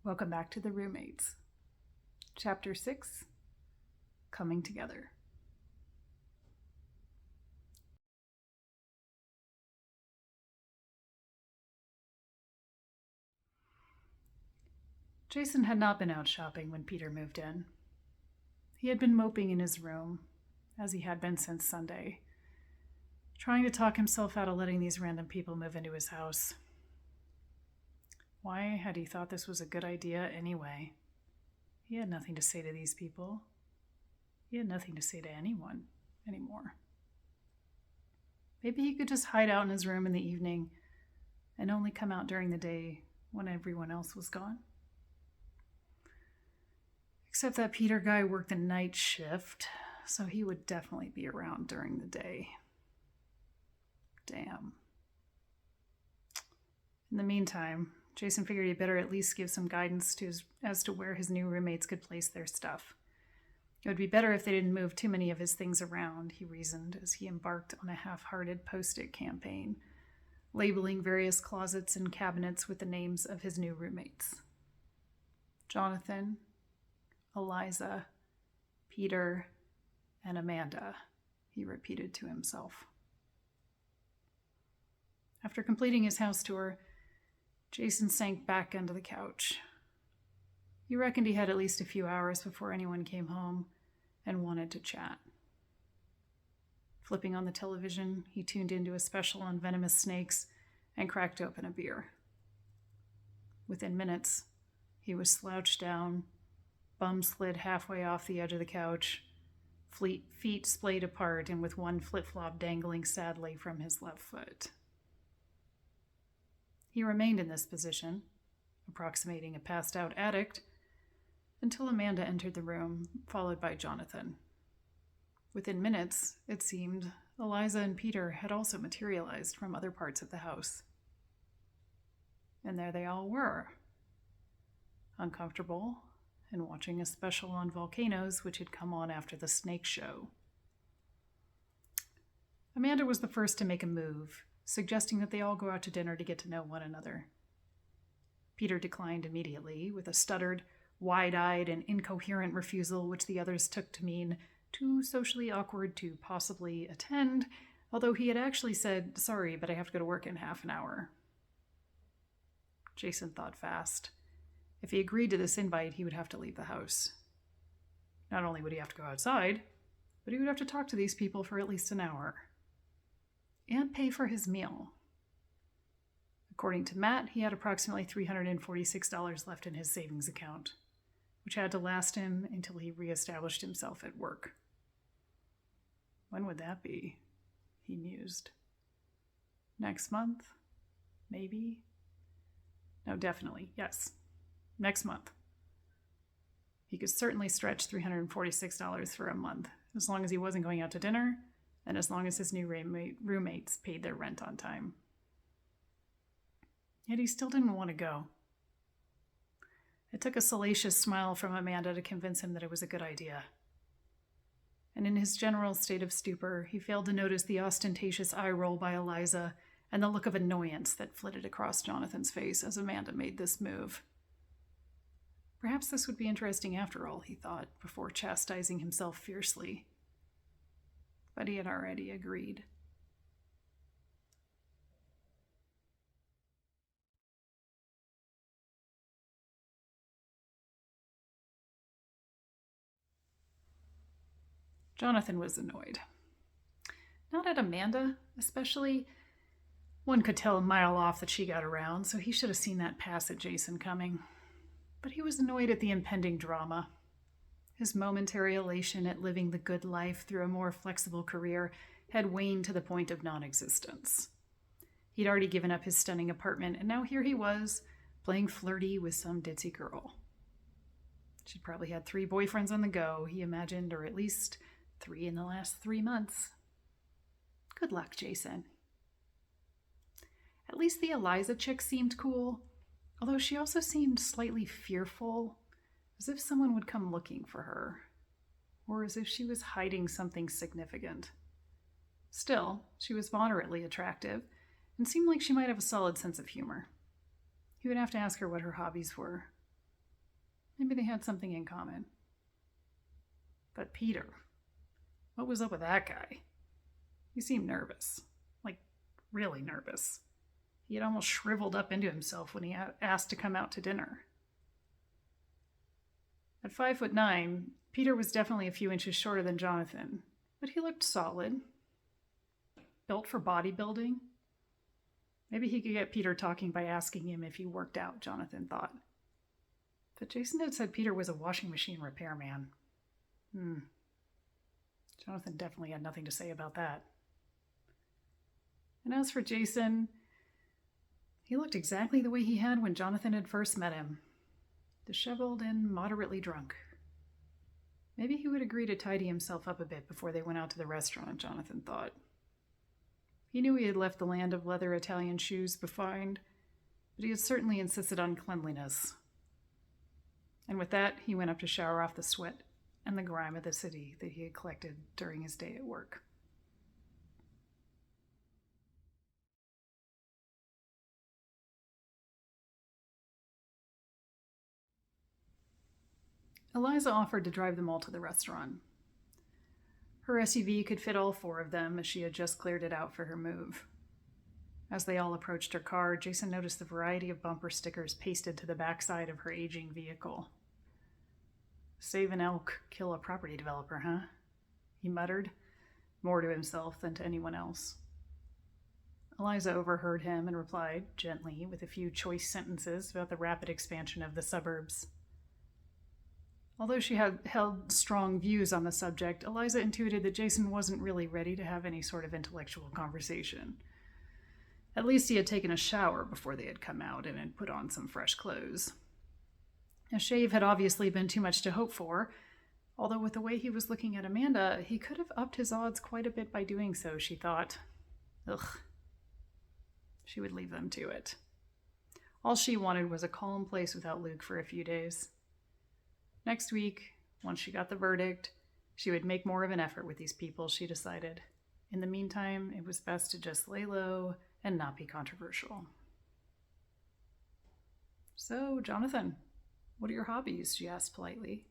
Welcome back to The Roommates. Chapter 6, Coming Together. Jason had not been out shopping when Peter moved in. He had been moping in his room, as he had been since Sunday, trying to talk himself out of letting these random people move into his house. Why had he thought this was a good idea anyway? He had nothing to say to these people. He had nothing to say to anyone anymore. Maybe he could just hide out in his room in the evening and only come out during the day when everyone else was gone. Except that Peter guy worked the night shift, so he would definitely be around during the day. Damn. In the meantime, Jason figured he'd better at least give some guidance as to where his new roommates could place their stuff. It would be better if they didn't move too many of his things around, he reasoned, as he embarked on a half-hearted post-it campaign, labeling various closets and cabinets with the names of his new roommates. Jonathan, Eliza, Peter, and Amanda, he repeated to himself. After completing his house tour, Jason sank back onto the couch. He reckoned he had at least a few hours before anyone came home and wanted to chat. Flipping on the television, he tuned into a special on venomous snakes and cracked open a beer. Within minutes, he was slouched down, bum slid halfway off the edge of the couch, feet splayed apart and with one flip-flop dangling sadly from his left foot. He remained in this position, approximating a passed-out addict, until Amanda entered the room, followed by Jonathan. Within minutes, it seemed, Eliza and Peter had also materialized from other parts of the house. And there they all were, uncomfortable and watching a special on volcanoes which had come on after the snake show. Amanda was the first to make a move, suggesting that they all go out to dinner to get to know one another. Peter declined immediately, with a stuttered, wide-eyed, and incoherent refusal which the others took to mean too socially awkward to possibly attend, although he had actually said, "Sorry, but I have to go to work in half an hour." Jason thought fast. If he agreed to this invite, he would have to leave the house. Not only would he have to go outside, but he would have to talk to these people for at least an hour. And pay for his meal. According to Matt, he had approximately $346 left in his savings account, which had to last him until he reestablished himself at work. When would that be? He mused. Next month? Maybe? No, definitely. Yes. Next month. He could certainly stretch $346 for a month, as long as he wasn't going out to dinner, and as long as his new roommates paid their rent on time. Yet he still didn't want to go. It took a salacious smile from Amanda to convince him that it was a good idea. And in his general state of stupor, he failed to notice the ostentatious eye roll by Eliza and the look of annoyance that flitted across Jonathan's face as Amanda made this move. Perhaps this would be interesting after all, he thought, before chastising himself fiercely. But he had already agreed. Jonathan was annoyed. Not at Amanda, especially. One could tell a mile off that she got around, so he should have seen that pass at Jason coming. But he was annoyed at the impending drama. His momentary elation at living the good life through a more flexible career had waned to the point of non-existence. He'd already given up his stunning apartment, and now here he was, playing flirty with some ditzy girl. She'd probably had 3 boyfriends on the go, he imagined, or at least 3 in the last 3 months. Good luck, Jason. At least the Eliza chick seemed cool, although she also seemed slightly fearful, as if someone would come looking for her, or as if she was hiding something significant. Still, she was moderately attractive, and seemed like she might have a solid sense of humor. He would have to ask her what her hobbies were. Maybe they had something in common. But Peter, what was up with that guy? He seemed nervous. Like, really nervous. He had almost shriveled up into himself when he asked to come out to dinner. At 5'9", Peter was definitely a few inches shorter than Jonathan, but he looked solid. Built for bodybuilding. Maybe he could get Peter talking by asking him if he worked out, Jonathan thought. But Jason had said Peter was a washing machine repairman. Jonathan definitely had nothing to say about that. And as for Jason, he looked exactly the way he had when Jonathan had first met him. Disheveled and moderately drunk. Maybe he would agree to tidy himself up a bit before they went out to the restaurant, Jonathan thought. He knew he had left the land of leather Italian shoes behind, but he had certainly insisted on cleanliness. And with that, he went up to shower off the sweat and the grime of the city that he had collected during his day at work. Eliza offered to drive them all to the restaurant. Her SUV could fit all four of them as she had just cleared it out for her move. As they all approached her car, Jason noticed the variety of bumper stickers pasted to the backside of her aging vehicle. Save an elk, kill a property developer, huh? He muttered, more to himself than to anyone else. Eliza overheard him and replied, gently, with a few choice sentences about the rapid expansion of the suburbs. Although she had held strong views on the subject, Eliza intuited that Jason wasn't really ready to have any sort of intellectual conversation. At least he had taken a shower before they had come out and had put on some fresh clothes. A shave had obviously been too much to hope for, although with the way he was looking at Amanda, he could have upped his odds quite a bit by doing so, she thought. Ugh. She would leave them to it. All she wanted was a calm place without Luke for a few days. Next week, once she got the verdict, she would make more of an effort with these people, she decided. In the meantime, it was best to just lay low and not be controversial. So, Jonathan, what are your hobbies? She asked politely.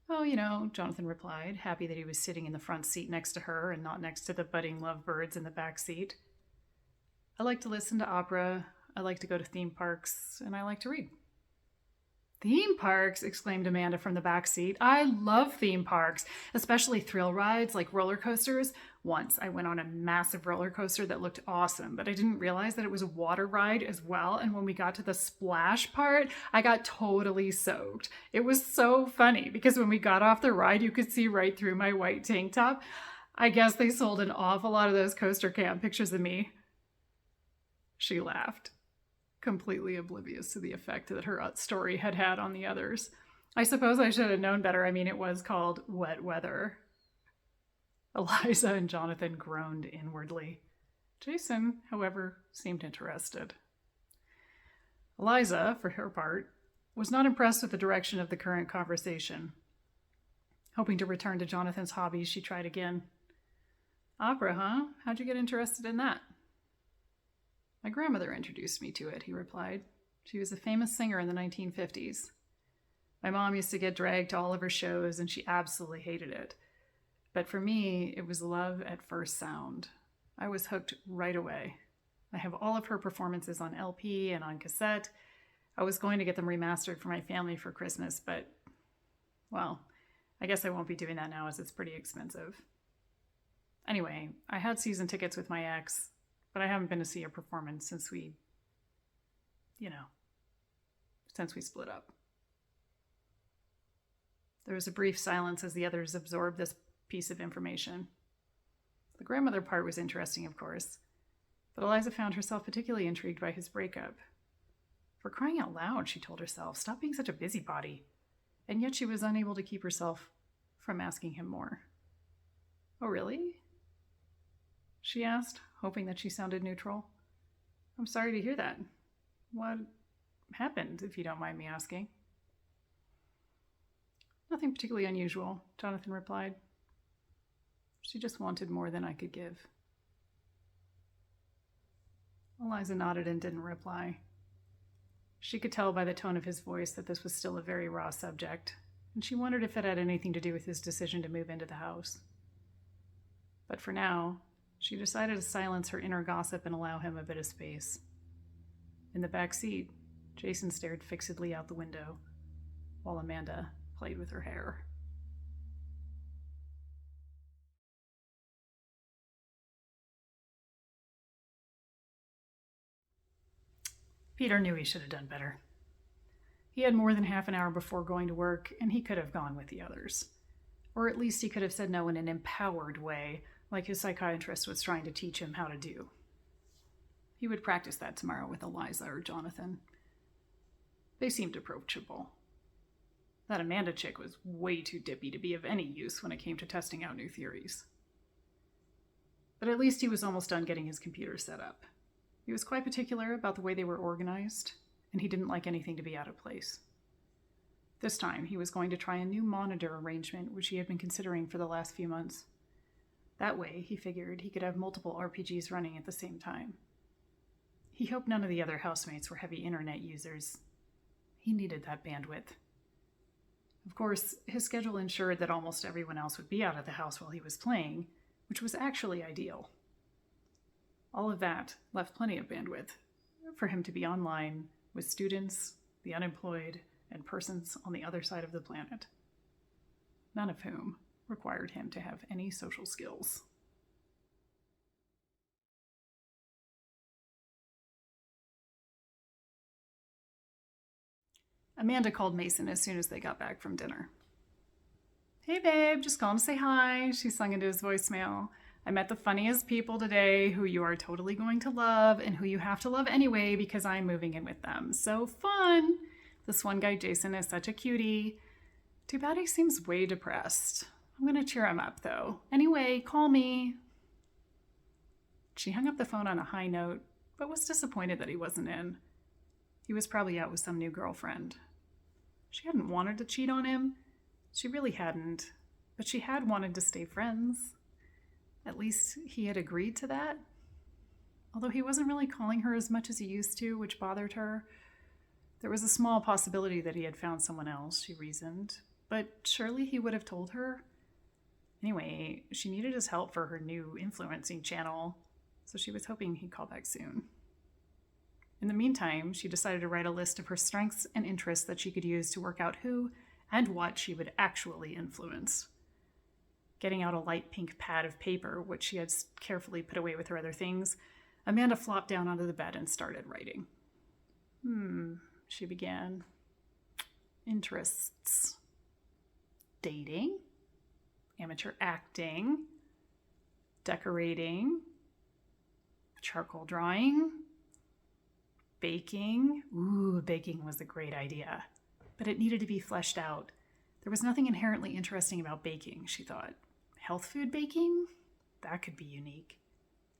Oh, Jonathan replied, happy that he was sitting in the front seat next to her and not next to the budding lovebirds in the back seat. I like to listen to opera, I like to go to theme parks, and I like to read. Theme parks, exclaimed Amanda from the back seat. I love theme parks, especially thrill rides like roller coasters. Once I went on a massive roller coaster that looked awesome, but I didn't realize that it was a water ride as well. And when we got to the splash part, I got totally soaked. It was so funny because when we got off the ride, you could see right through my white tank top. I guess they sold an awful lot of those coaster cam pictures of me. She laughed, completely oblivious to the effect that her story had had on the others. I suppose I should have known better. I mean, it was called Wet Weather. Eliza and Jonathan groaned inwardly. Jason, however, seemed interested. Eliza, for her part, was not impressed with the direction of the current conversation. Hoping to return to Jonathan's hobbies, she tried again. Opera, huh? How'd you get interested in that? My grandmother introduced me to it, he replied. She was a famous singer in the 1950s. My mom used to get dragged to all of her shows, and she absolutely hated it. But for me, it was love at first sound. I was hooked right away. I have all of her performances on LP and on cassette. I was going to get them remastered for my family for Christmas, but, well, I guess I won't be doing that now as it's pretty expensive. Anyway, I had season tickets with my ex, but I haven't been to see a performance since we split up. There was a brief silence as the others absorbed this piece of information. The grandmother part was interesting, of course, but Eliza found herself particularly intrigued by his breakup. For crying out loud, she told herself, stop being such a busybody. And yet she was unable to keep herself from asking him more. Oh, really? She asked, hoping that she sounded neutral. I'm sorry to hear that. What happened, if you don't mind me asking? Nothing particularly unusual, Jonathan replied. She just wanted more than I could give. Eliza nodded and didn't reply. She could tell by the tone of his voice that this was still a very raw subject, and she wondered if it had anything to do with his decision to move into the house. But for now, she decided to silence her inner gossip and allow him a bit of space. In the back seat, Jason stared fixedly out the window, while Amanda played with her hair. Peter knew he should have done better. He had more than half an hour before going to work, and he could have gone with the others. Or at least he could have said no in an empowered way, like his psychiatrist was trying to teach him how to do. He would practice that tomorrow with Eliza or Jonathan. They seemed approachable. That Amanda chick was way too dippy to be of any use when it came to testing out new theories. But at least he was almost done getting his computer set up. He was quite particular about the way they were organized, and he didn't like anything to be out of place. This time, he was going to try a new monitor arrangement which he had been considering for the last few months. That way, he figured he could have multiple RPGs running at the same time. He hoped none of the other housemates were heavy internet users. He needed that bandwidth. Of course, his schedule ensured that almost everyone else would be out of the house while he was playing, which was actually ideal. All of that left plenty of bandwidth for him to be online with students, the unemployed, and persons on the other side of the planet, none of whom required him to have any social skills. Amanda called Mason as soon as they got back from dinner. "Hey babe, just calling to say hi," she sung into his voicemail. "I met the funniest people today who you are totally going to love and who you have to love anyway because I'm moving in with them. So fun! This one guy, Jason, is such a cutie. Too bad he seems way depressed. I'm going to cheer him up, though. Anyway, call me." She hung up the phone on a high note, but was disappointed that he wasn't in. He was probably out with some new girlfriend. She hadn't wanted to cheat on him. She really hadn't, but she had wanted to stay friends. At least he had agreed to that. Although he wasn't really calling her as much as he used to, which bothered her. There was a small possibility that he had found someone else, she reasoned, but surely he would have told her. Anyway, she needed his help for her new influencing channel, so she was hoping he'd call back soon. In the meantime, she decided to write a list of her strengths and interests that she could use to work out who and what she would actually influence. Getting out a light pink pad of paper, which she had carefully put away with her other things, Amanda flopped down onto the bed and started writing. She began. Interests. Dating. Amateur acting. Decorating. Charcoal drawing. Baking. Baking was a great idea. But it needed to be fleshed out. There was nothing inherently interesting about baking, she thought. Health food baking? That could be unique.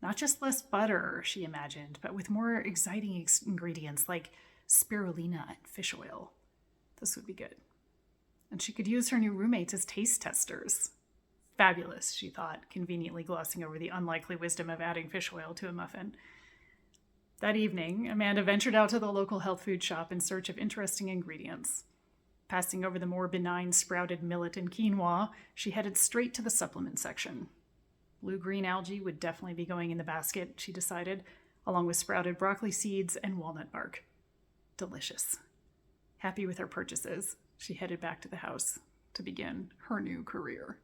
Not just less butter, she imagined, but with more exciting ingredients like spirulina and fish oil. This would be good. And she could use her new roommates as taste testers. Fabulous, she thought, conveniently glossing over the unlikely wisdom of adding fish oil to a muffin. That evening, Amanda ventured out to the local health food shop in search of interesting ingredients. Passing over the more benign sprouted millet and quinoa, she headed straight to the supplement section. Blue-green algae would definitely be going in the basket, she decided, along with sprouted broccoli seeds and walnut bark. Delicious. Happy with her purchases, she headed back to the house to begin her new career.